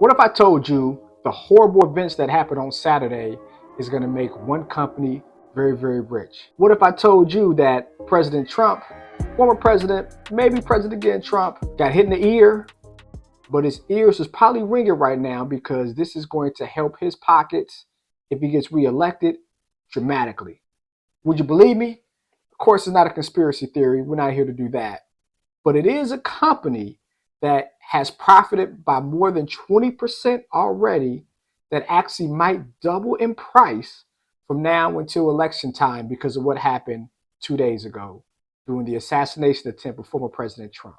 What if I told you the horrible events that happened on Saturday is going to make one company very, very rich? What if I told you that President Trump, former president, maybe president again Trump, got hit in the ear, but his ears is probably ringing right now because this is going to help his pockets if he gets reelected dramatically. Would you believe me? Of course, it's not a conspiracy theory. We're not here to do that. But it is a company that has profited by more than 20% already, that actually might double in price from now until election time because of what happened 2 days ago during the assassination attempt of former President Trump.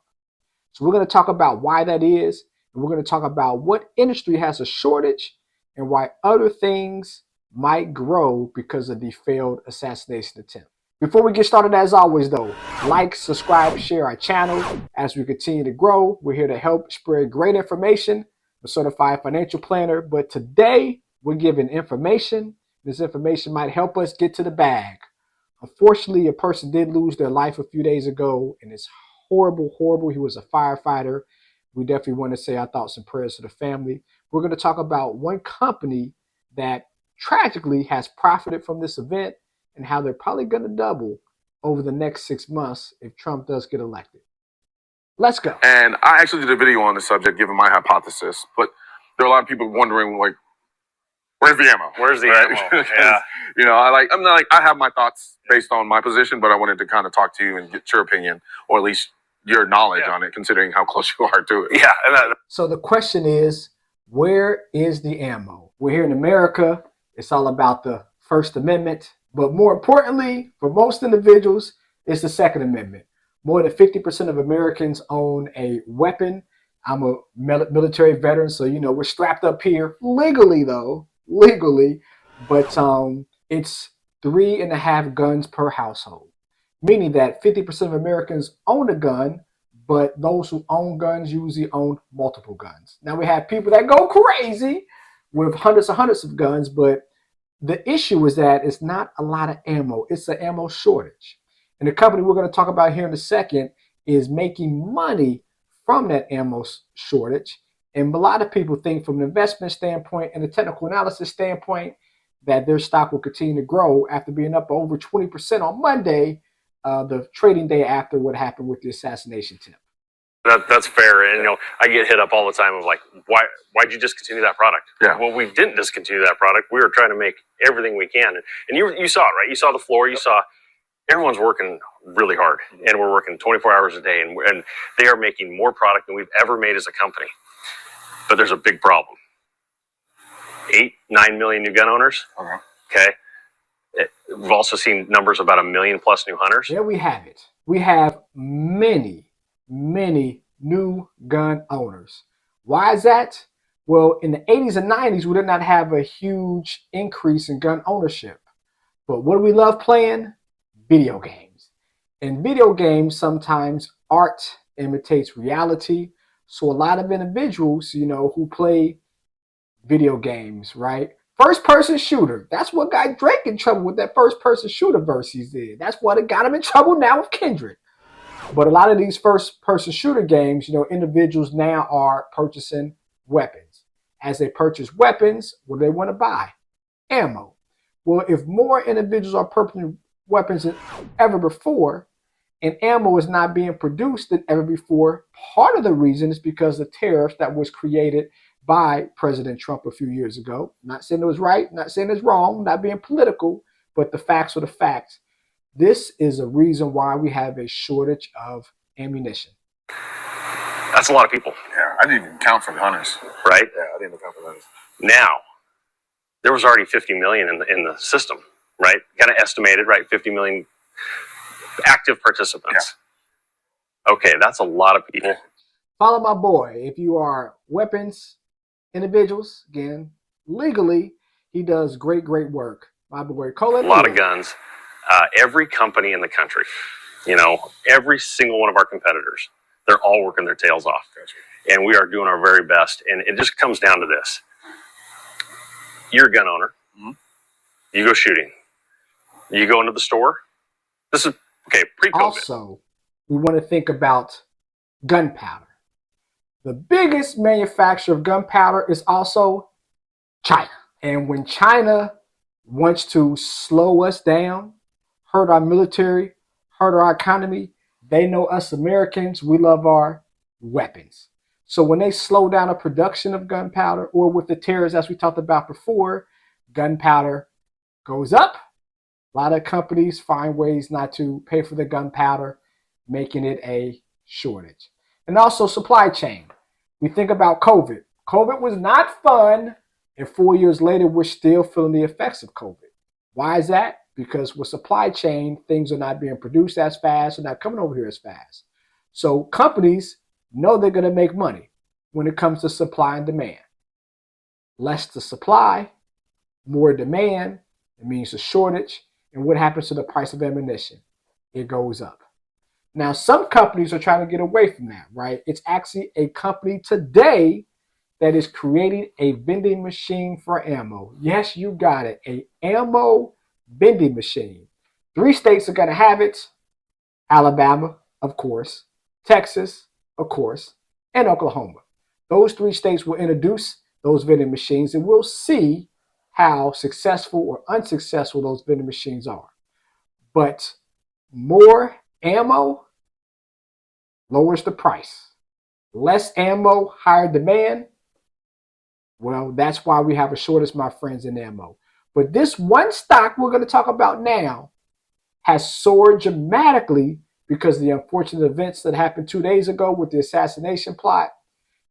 So we're going to talk about why that is, and we're going to talk about what industry has a shortage and why other things might grow because of the failed assassination attempt. Before we get started, as always though, like, subscribe, share our channel. As we continue to grow, we're here to help spread great information. I'm a certified financial planner, but today we're giving information. This information might help us get to the bag. Unfortunately, a person did lose their life a few days ago, and it's horrible, horrible. He was a firefighter. We definitely want to say our thoughts and prayers to the family. We're going to talk about one company that tragically has profited from this event and how they're probably going to double over the next 6 months if Trump does get elected. Let's go. And I actually did a video on the subject, given my hypothesis, but there are a lot of people wondering, like, where's the ammo? Where's the ammo? Yeah. You know, I have my thoughts based on my position, but I wanted to kind of talk to you and get your opinion, or at least your knowledge on it, considering how close you are to it. Yeah. So the question is, where is the ammo? We're here in America. It's all about the First Amendment. But more importantly, for most individuals, it's the Second Amendment. More than 50% of Americans own a weapon. I'm a military veteran, so, you know, we're strapped up here legally, though. Legally. But it's 3.5 guns per household, meaning that 50% of Americans own a gun, but those who own guns usually own multiple guns. Now, we have people that go crazy with hundreds and hundreds of guns, but the issue is that it's not a lot of ammo. It's an ammo shortage. And the company we're going to talk about here in a second is making money from that ammo shortage. And a lot of people think from an investment standpoint and a technical analysis standpoint that their stock will continue to grow after being up over 20% on Monday, the trading day after what happened with the assassination attempt. That's fair. And, you know, I get hit up all the time of like, why'd you discontinue that product? Yeah. Well, we didn't discontinue that product. We were trying to make everything we can. And you saw it, right? You saw the floor. You saw everyone's working really hard. And we're working 24 hours a day. And they are making more product than we've ever made as a company. But there's a big problem. 8-9 million new gun owners. Okay. We've also seen numbers about 1 million plus new hunters. There we have it. We have many new gun owners. Why is that? Well, in the 80s and 90s, we did not have a huge increase in gun ownership. But what do we love playing? Video games. In video games, sometimes art imitates reality. So a lot of individuals, you know, who play video games, right? First-person shooter. That's what got Drake in trouble with that first-person shooter verse he did. That's what it got him in trouble now with Kendrick. But a lot of these first-person shooter games, you know, individuals now are purchasing weapons. As they purchase weapons, what do they want to buy? Ammo. Well, if more individuals are purchasing weapons than ever before, and ammo is not being produced than ever before, part of the reason is because of the tariffs that was created by President Trump a few years ago. Not saying it was right, not saying it's wrong, not being political, but the facts are the facts. This is a reason why we have a shortage of ammunition. That's a lot of people. Yeah, I didn't even count for the hunters. Right? Yeah, I didn't count for the hunters. Now, there was already 50 million in the system, right? Kind of estimated, right? 50 million active participants. Yeah. Okay, that's a lot of people. Follow my boy. If you are weapons individuals, again, legally, he does great work. My boy Colin. A lot of guns. Every company in the country, you know, every single one of our competitors, they're all working their tails off. And we are doing our very best. And it just comes down to this. You're a gun owner. Mm-hmm. You go shooting. You go into the store. This is, okay, pre-COVID. Also, we want to think about gunpowder. The biggest manufacturer of gunpowder is also China. And when China wants to slow us down, hurt our military, hurt our economy, they know us Americans, we love our weapons. So when they slow down the production of gunpowder, or with the tariffs, as we talked about before, gunpowder goes up. A lot of companies find ways not to pay for the gunpowder, making it a shortage. And also supply chain. We think about COVID. COVID was not fun, and 4 years later, we're still feeling the effects of COVID. Why is that? Because with supply chain, things are not being produced as fast, they're not coming over here as fast. So companies know they're going to make money when it comes to supply and demand. Less the supply, more demand, it means a shortage. And what happens to the price of ammunition? It goes up. Now, some companies are trying to get away from that, right? It's actually a company today that is creating a vending machine for ammo. Yes, you got it. An ammo vending machine. 3 states are going to have it. Alabama, of course. Texas, of course. And Oklahoma. Those 3 states will introduce those vending machines, and we'll see how successful or unsuccessful those vending machines are. But more ammo lowers the price. Less ammo, higher demand. Well, that's why we have a shortage, my friends, in ammo. But this one stock we're going to talk about now has soared dramatically because of the unfortunate events that happened 2 days ago with the assassination plot,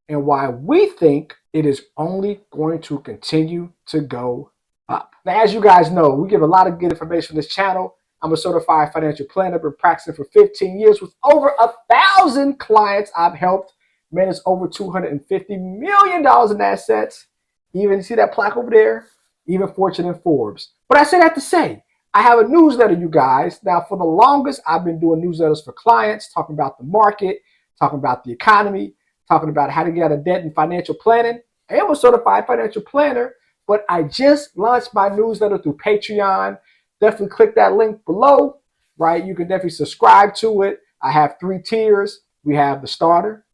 and why we think it is only going to continue to go up. Now, as you guys know, we give a lot of good information on this channel. I'm a certified financial planner, been practicing for 15 years with over 1,000 clients I've helped manage over $250 million in assets. Even see that plaque over there? Even Fortune and Forbes. But I say that to say, I have a newsletter, you guys. Now, for the longest, I've been doing newsletters for clients, talking about the market, talking about the economy, talking about how to get out of debt and financial planning. I am a certified financial planner, but I just launched my newsletter through Patreon. Definitely click that link below, right? You can definitely subscribe to it. I have 3 tiers. We have the starter,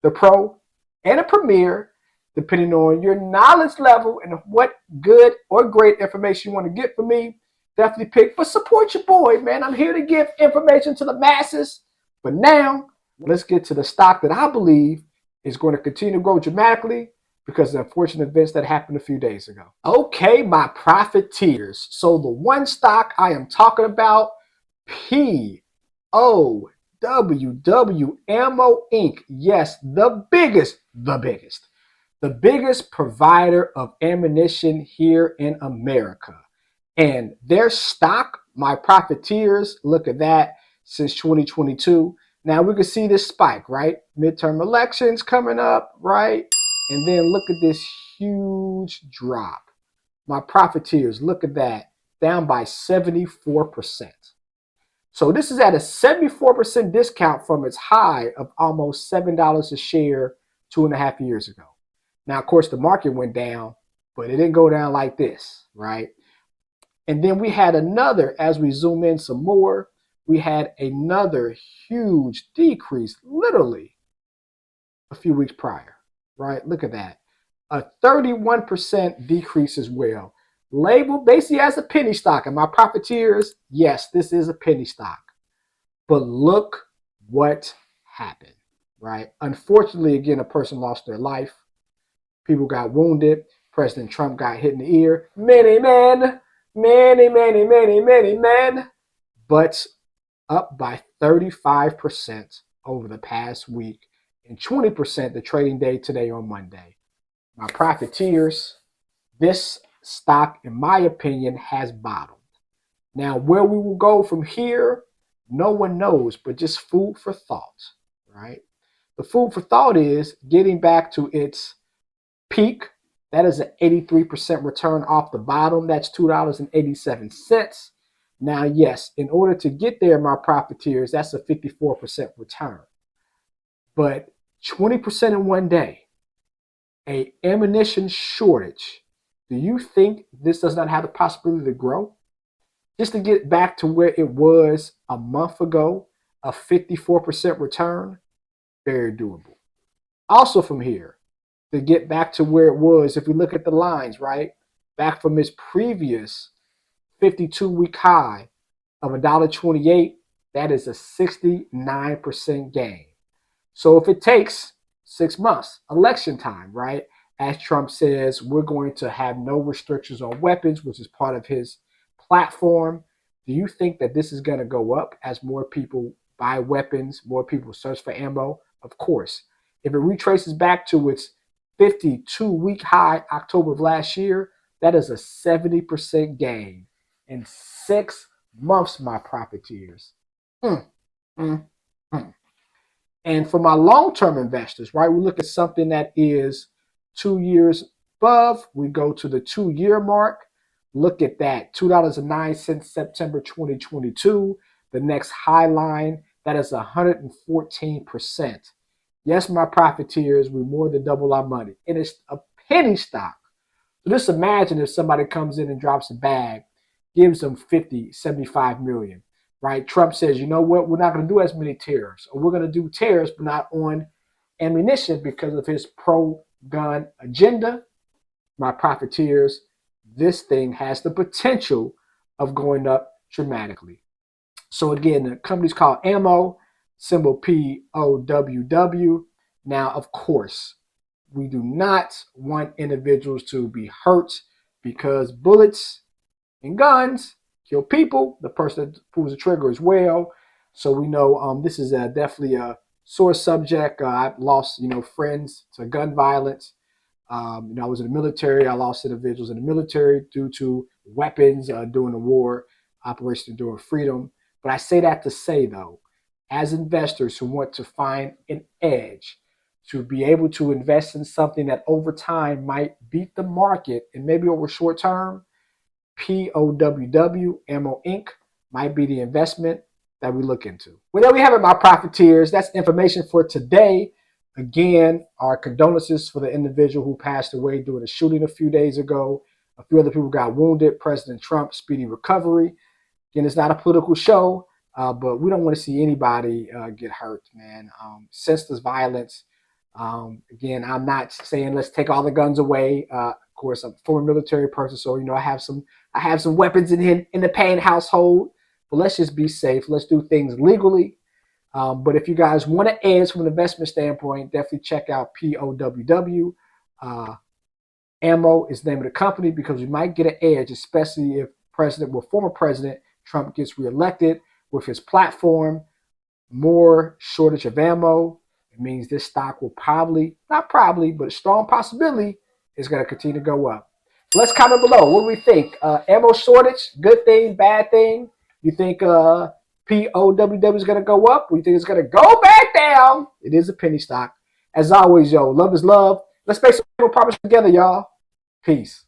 the pro, and a premier, depending on your knowledge level and what good or great information you want to get from me. Definitely pick, but support your boy, man. I'm here to give information to the masses. But now, let's get to the stock that I believe is going to continue to grow dramatically because of the unfortunate events that happened a few days ago. Okay, my profiteers. So the one stock I am talking about, POWW Ammo Inc. Yes, the biggest provider of ammunition here in America. And their stock, my profiteers, look at that, since 2022. Now we can see this spike, right? Midterm elections coming up, right? And then look at this huge drop. My profiteers, look at that, down by 74%. So this is at a 74% discount from its high of almost $7 a share 2.5 years ago. Now, of course, the market went down, but it didn't go down like this, right? And then we had another, as we zoom in some more, we had another huge decrease, literally a few weeks prior, right? Look at that. A 31% decrease as well. Labeled basically as a penny stock. And my profiteers, yes, this is a penny stock. But look what happened, right? Unfortunately, again, a person lost their life. People got wounded. President Trump got hit in the ear. Many men. But up by 35% over the past week and 20% the trading day today on Monday. My profiteers, this stock, in my opinion, has bottomed. Now, where we will go from here, no one knows, but just food for thought, right? The food for thought is getting back to its peak. That is an 83% return off the bottom. That's $2.87. Now, yes, in order to get there, my profiteers, that's a 54% return. But 20% in one day, an ammunition shortage. Do you think this does not have the possibility to grow? Just to get back to where it was a month ago, a 54% return, very doable. Also from here, to get back to where it was, if we look at the lines, right, back from its previous 52-week high of $1.28, that is a 69% gain. So if it takes 6 months, election time, right, as Trump says, we're going to have no restrictions on weapons, which is part of his platform. Do you think that this is going to go up as more people buy weapons, more people search for ammo? Of course. If it retraces back to its 52-week high October of last year, that is a 70% gain in 6 months, my profiteers. Mm, mm, mm. And for my long-term investors, right, we look at something that is 2 years above. We go to the 2-year mark. Look at that, $2.09 September 2022. The next high line, that is 114%. Yes, my profiteers, we more than double our money. And it's a penny stock. So just imagine if somebody comes in and drops a bag, gives them 50, 75 million, right? Trump says, you know what, we're not going to do as many tariffs, or we're going to do tariffs, but not on ammunition because of his pro-gun agenda. My profiteers, this thing has the potential of going up dramatically. So again, the company's called Ammo, symbol POWW. Now, of course, we do not want individuals to be hurt because bullets and guns kill people. The person that pulls the trigger as well. So we know this is definitely a sore subject. I've lost, friends to gun violence. I was in the military. I lost individuals in the military due to weapons during the war, Operation Enduring Freedom. But I say that to say, though, as investors who want to find an edge, to be able to invest in something that over time might beat the market and maybe over short term, POWW, Ammo Inc. might be the investment that we look into. Well, there we have it, my profiteers. That's information for today. Again, our condolences for the individual who passed away during a shooting a few days ago. A few other people got wounded. President Trump, speedy recovery. Again, it's not a political show, but we don't want to see anybody get hurt, man. Senseless violence. Again, I'm not saying let's take all the guns away. Of course, I'm a former military person, so I have some weapons in the Payne household. But let's just be safe. Let's do things legally. But if you guys want to edge from an investment standpoint, definitely check out POWW. Ammo is the name of the company because we might get an edge, especially if former President Trump gets reelected with his platform. More shortage of ammo. It means this stock will not probably, but a strong possibility is going to continue to go up. So let's comment below. What do we think? Ammo shortage, good thing, bad thing? You think POWW is going to go up? Or you think it's going to go back down? It is a penny stock. As always, love is love. Let's make some progress together, y'all. Peace.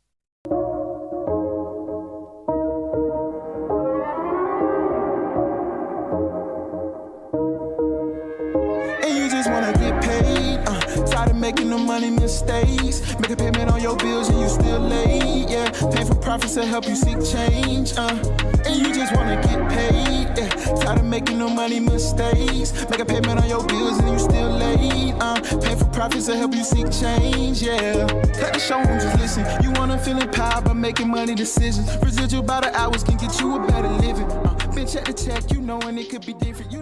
Making no money mistakes, make a payment on your bills and you still late, yeah. Painful profits to help you seek change, and you just wanna get paid, yeah. Tired of making no money mistakes, make a payment on your bills and you still late, painful profits to help you seek change, yeah. Cut the show and just listen. You wanna feel empowered by making money decisions. Residual by the hours can get you a better living. Bitch at the check, and it could be different,